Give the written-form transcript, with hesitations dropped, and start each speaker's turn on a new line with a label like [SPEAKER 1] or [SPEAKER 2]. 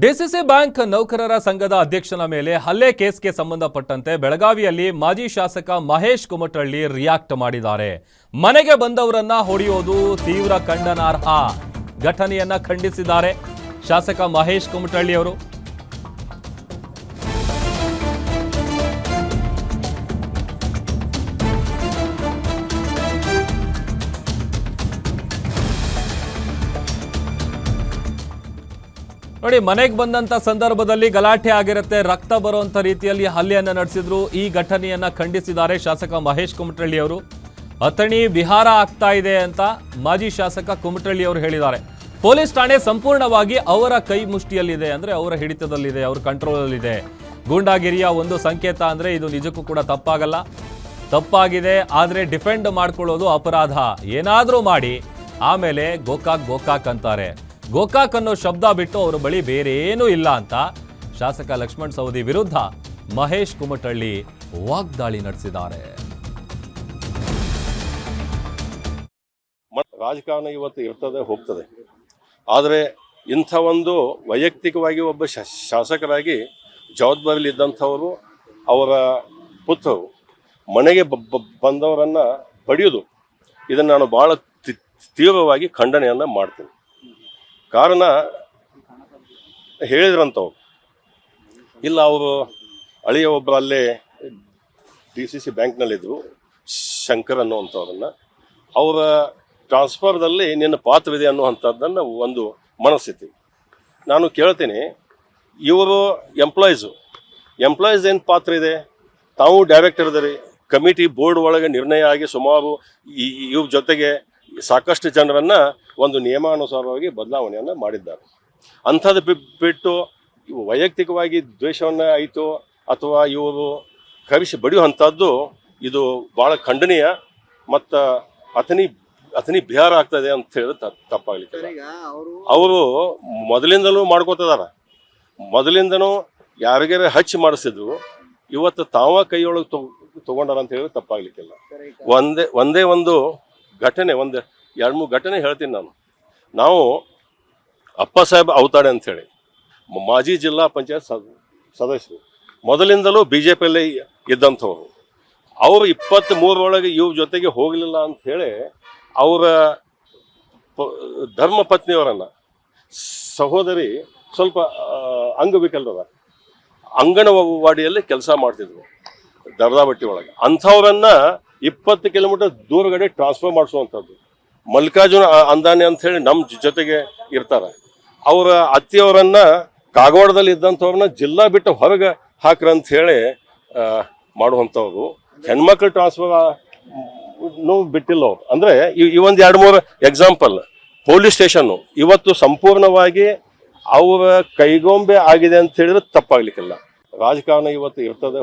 [SPEAKER 1] DCC bank ನೌಕರರ ಸಂಘದ ಅಧ್ಯಕ್ಷನ ಮೇಲೆ ಹಲ್ಲೆ ಕೇಸ್ಗೆ ಸಂಬಂಧಪಟ್ಟಂತೆ ಬೆಳಗಾವಿಯಲ್ಲಿ ಮಾಜಿ ಶಾಸಕ ಮಹೇಶ್ ಕುಮಟಳ್ಳಿ ರಿಯಾಕ್ಟ್ ಮಾಡಿದ್ದಾರೆ. ಮನೆಗೆ ಬಂದವರನ್ನ ಹೊಡೆಯೋದು ತೀವ್ರ ಖಂಡನಾರ್ಹ ಘಟನೆಯನ್ನ ಖಂಡಿಸಿದ್ದಾರೆ ಶಾಸಕ ಮಹೇಶ್ ಕುಮಟಳ್ಳಿ ಅವರು. ನೋಡಿ, ಮನೆಗೆ ಬಂದಂತ ಸಂದರ್ಭದಲ್ಲಿ ಗಲಾಟೆ ಆಗಿರುತ್ತೆ, ರಕ್ತ ಬರುವಂತ ರೀತಿಯಲ್ಲಿ ಹಲ್ಲೆಯನ್ನ ನಡೆಸಿದ್ರು. ಈ ಘಟನೆಯನ್ನ ಖಂಡಿಸಿದ್ದಾರೆ ಶಾಸಕ ಮಹೇಶ್ ಕುಮಟಳ್ಳಿ ಅವರು. ಅಥಣಿ ಬಿಹಾರ ಆಗ್ತಾ ಇದೆ ಅಂತ ಮಾಜಿ ಶಾಸಕ ಕುಮಟಳ್ಳಿ ಅವರು ಹೇಳಿದ್ದಾರೆ. ಪೊಲೀಸ್ ಠಾಣೆ ಸಂಪೂರ್ಣವಾಗಿ ಅವರ ಕೈ ಮುಷ್ಟಿಯಲ್ಲಿದೆ, ಅಂದ್ರೆ ಅವರ ಹಿಡಿತದಲ್ಲಿದೆ, ಅವರ ಕಂಟ್ರೋಲಲ್ಲಿದೆ. ಗೂಂಡಾಗಿರಿಯ ಒಂದು ಸಂಕೇತ ಅಂದ್ರೆ ಇದು ನಿಜಕ್ಕೂ ಕೂಡ ತಪ್ಪಾಗಲ್ಲ, ತಪ್ಪಾಗಿದೆ. ಆದ್ರೆ ಡಿಫೆಂಡ್ ಮಾಡ್ಕೊಳ್ಳೋದು ಅಪರಾಧ. ಏನಾದ್ರೂ ಮಾಡಿ ಆಮೇಲೆ ಗೋಕಾಕ್ ಅಂತಾರೆ. ಗೋಕಾಕ್ ಅನ್ನೋ ಶಬ್ದ ಬಿಟ್ಟು ಅವರ ಬಳಿ ಬೇರೆ ಏನೂ ಇಲ್ಲ ಅಂತ ಶಾಸಕ ಲಕ್ಷ್ಮಣ್ ಸವದಿ ವಿರುದ್ಧ ಮಹೇಶ್ ಕುಮಟಳ್ಳಿ ವಾಗ್ದಾಳಿ ನಡೆಸಿದ್ದಾರೆ.
[SPEAKER 2] ರಾಜಕಾರಣ ಇವತ್ತು ಇರ್ತದೆ ಹೋಗ್ತದೆ, ಆದರೆ ಇಂಥ ಒಂದು ವೈಯಕ್ತಿಕವಾಗಿ ಒಬ್ಬ ಶಾಸಕರಾಗಿ ಜವಾಬ್ದಾರಿಲಿದ್ದಂಥವರು, ಅವರ ಪುತ್ರರು ಮನೆಗೆ ಬಂದವರನ್ನ ಬಡಿಯೋದು, ಇದನ್ನು ನಾನು ಬಹಳ ತೀವ್ರವಾಗಿ ಖಂಡನೆಯನ್ನು ಮಾಡ್ತೀನಿ. ಕಾರಣ ಹೇಳಿದ್ರಂಥವ್ರು ಇಲ್ಲ, ಅವರು ಅಳಿಯ ಒಬ್ಬರು ಅಲ್ಲೇ DCC ಬ್ಯಾಂಕ್ನಲ್ಲಿದ್ದರು, ಶಂಕರ್ ಅನ್ನುವಂಥವ್ರನ್ನ, ಅವರ ಟ್ರಾನ್ಸ್ಫರ್ದಲ್ಲಿ ನಿನ್ನ ಪಾತ್ರವಿದೆ ಅನ್ನುವಂಥದ್ದನ್ನು ಒಂದು ಮನಸ್ಥಿತಿ. ನಾನು ಕೇಳ್ತೀನಿ, ಇವರು ಎಂಪ್ಲಾಯೀಸ್ ಏನು ಪಾತ್ರ ಇದೆ? ತಾವು ಡೈರೆಕ್ಟರ್ ಇದರಿ, ಕಮಿಟಿ ಬೋರ್ಡ್ ಒಳಗೆ ನಿರ್ಣಯ ಆಗಿ ಸುಮಾರು ಇವ್ರ ಜೊತೆಗೆ ಸಾಕಷ್ಟು ಜನರನ್ನು ಒಂದು ನಿಯಮಾನುಸಾರವಾಗಿ ಬದಲಾವಣೆಯನ್ನು ಮಾಡಿದ್ದಾರೆ. ಅಂಥದ್ದು ಬಿಟ್ಟು ಇವು ವೈಯಕ್ತಿಕವಾಗಿ ದ್ವೇಷವನ್ನು ಆಯಿತು ಅಥವಾ ಇವರು ಕವಿಸಿ ಬಡಿಯುವಂಥದ್ದು ಇದು ಭಾಳ ಖಂಡನೀಯ. ಮತ್ತು ಅಥಣಿ ಬಿಹಾರ ಆಗ್ತದೆ ಅಂತ ಹೇಳಿದ್ರೆ ತಪ್ಪಾಗಲಿಕ್ಕೆ. ಅವರು ಮೊದಲಿಂದಲೂ ಮಾಡ್ಕೋತಿದಾರ, ಮೊದಲಿಂದನೂ ಯಾರಿಗಾರ ಹಚ್ಚಿ ಮಾಡಿಸಿದ್ರು, ಇವತ್ತು ತಾವ ಕೈಯೊಳಗೆ ತಗೊಂಡಾರ ಅಂತ ಹೇಳಿದ್ರೆ ತಪ್ಪಾಗಲಿಕ್ಕಿಲ್ಲ. ಒಂದೇ ಒಂದು ಘಟನೆ, ಒಂದು 2-3 ಘಟನೆ ಹೇಳ್ತೀನಿ ನಾನು. ನಾವು ಅಪ್ಪ ಸಾಹೇಬ್ ಅವತಾಡೆ ಅಂಥೇಳಿ ಮಾಜಿ ಜಿಲ್ಲಾ ಪಂಚಾಯತ್ ಸದಸ್ಯರು, ಮೊದಲಿಂದಲೂ BJPಯಲ್ಲೇ ಇದ್ದಂಥವ್ರು. ಅವರು 23 ಇವ್ರ ಜೊತೆಗೆ ಹೋಗಲಿಲ್ಲ ಅಂಥೇಳಿ ಅವರ ಧರ್ಮಪತ್ನಿಯವರನ್ನು, ಸಹೋದರಿ ಸ್ವಲ್ಪ ಅಂಗವಿಕಲರ, ಅಂಗನವಾಡಿಯಲ್ಲಿ ಕೆಲಸ ಮಾಡ್ತಿದ್ರು ದರ್ದಾಬಟ್ಟಿ ಒಳಗೆ. ಅಂಥವ್ರನ್ನ 20 ಕಿಲೋಮೀಟರ್ ದೂರಗಡೆ ಟ್ರಾನ್ಸ್ಫರ್ ಮಾಡಿಸುವಂಥದ್ದು. ಮಲ್ಲಿಕಾರ್ಜುನ ಅಂದಾನಿ ಅಂತ ಹೇಳಿ ನಮ್ಮ ಜೊತೆಗೆ ಇರ್ತಾರೆ, ಅವರ ಅತ್ತಿಯವರನ್ನ ಕಾಗವಾಡದಲ್ಲಿ ಇದ್ದಂಥವ್ರನ್ನ ಜಿಲ್ಲಾ ಬಿಟ್ಟು ಹೊರಗೆ ಹಾಕ್ರಂತ ಹೇಳಿ ಮಾಡುವಂಥವ್ರು. ಹೆಣ್ಮಕ್ಳು ಟ್ರಾನ್ಸ್ಫರ್ ಬಿಟ್ಟಿಲ್ಲ ಅವ್ರು. ಅಂದರೆ ಈ ಒಂದು 2-3 ಎಕ್ಸಾಂಪಲ್. ಪೊಲೀಸ್ ಸ್ಟೇಷನ್ನು ಇವತ್ತು ಸಂಪೂರ್ಣವಾಗಿ ಅವರ ಕೈಗೊಂಬೆ ಆಗಿದೆ ಅಂತ ಹೇಳಿದ್ರೆ ತಪ್ಪಾಗ್ಲಿಕ್ಕಿಲ್ಲ. ರಾಜಕಾರಣ ಇವತ್ತು ಇರ್ತದೆ.